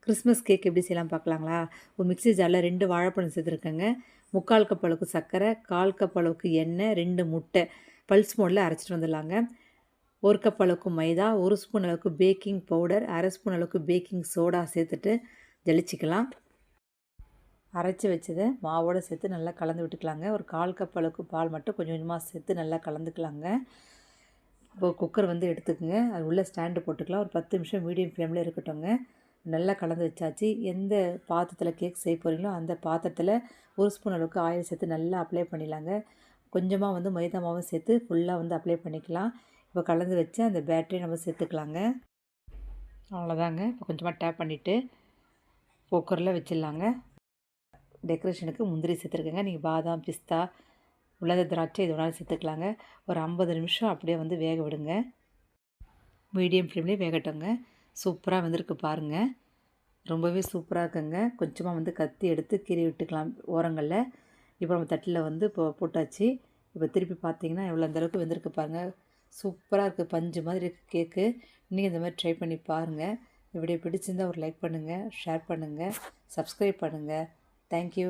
Christmas cake எப்படி செய்யலாம் பார்க்கலாங்களா? ஒரு மிக்ஸி ஜாரில் 2 வாழைப்பழம் சேர்த்துருக்கேங்க. 3/4 கப் அளவுக்கு சர்க்கரை, 1/4 கப் அளவுக்கு எண்ணெய், 2 முட்டை பல்ஸ் மோடில் அரைச்சிட்டு வந்துடலாங்க. 1 கப் அளவுக்கு மைதா, 1 ஸ்பூன் அளவுக்கு பேக்கிங் பவுடர், 1/2 ஸ்பூன் அளவுக்கு பேக்கிங் சோடா சேர்த்துட்டு ஜலிச்சிக்கலாம். அரைச்சி வச்சதை மாவோடு சேர்த்து நல்லா கலந்து விட்டுக்கலாங்க. ஒரு 1/4 கப் அளவுக்கு பால் மட்டும் கொஞ்சம் கொஞ்சமாக சேர்த்து நல்லா கலந்துக்கலாங்க. இப்போ குக்கர் வந்து எடுத்துக்கோங்க. அது உள்ளே ஸ்டாண்டு போட்டுக்கலாம். ஒரு 10 நிமிஷம் மீடியம் ஃப்ளேமில் இருக்கட்டும்ங்க. நல்லா கலந்து வச்சாச்சு. எந்த பாத்திரத்தில் கேக் செய்ய போகிறீங்களோ அந்த பாத்திரத்தில் 1 ஸ்பூன் அளவுக்கு ஆயில் சேர்த்து நல்லா அப்ளை பண்ணிடலாங்க. கொஞ்சமாக வந்து மைதா மாவும் சேர்த்து ஃபுல்லாக வந்து அப்ளை பண்ணிக்கலாம். இப்போ கலந்து வச்சு அந்த பேட்டரியை நம்ம சேர்த்துக்கலாங்க. அவ்வளோதாங்க. இப்போ கொஞ்சமாக டேப் பண்ணிவிட்டு குக்கரில் வச்சிடலாங்க. டெக்கரேஷனுக்கு முந்திரி சேர்த்துருக்கேங்க. நீங்கள் பாதாம், பிஸ்தா, உலர்ந்த திராட்சை இது வேணாலும் சேர்த்துக்கலாங்க. ஒரு 50 நிமிஷம் அப்படியே வந்து வேக விடுங்க. மீடியம் ஃப்ளேம்லேயே வேகட்டுங்க. சூப்பராக வந்திருக்கு பாருங்கள். ரொம்பவே சூப்பராக இருக்குங்க. கொஞ்சமாக வந்து கத்தி எடுத்து கீறி விட்டுக்கலாம் ஓரங்களில். இப்போ நம்ம தட்டில் வந்து இப்போ போட்டாச்சு. இப்போ திருப்பி பார்த்தீங்கன்னா எவ்வளோ அந்தளவுக்கு வெந்திருக்கு பாருங்கள். சூப்பராக இருக்குது. பஞ்சு மாதிரி இருக்குது கேக்கு. நீங்கள் இந்த மாதிரி ட்ரை பண்ணி பாருங்கள். இந்த வீடியோ பிடிச்சிருந்தால் ஒரு லைக் பண்ணுங்கள், ஷேர் பண்ணுங்கள், சப்ஸ்கிரைப் பண்ணுங்கள். தேங்க்யூ.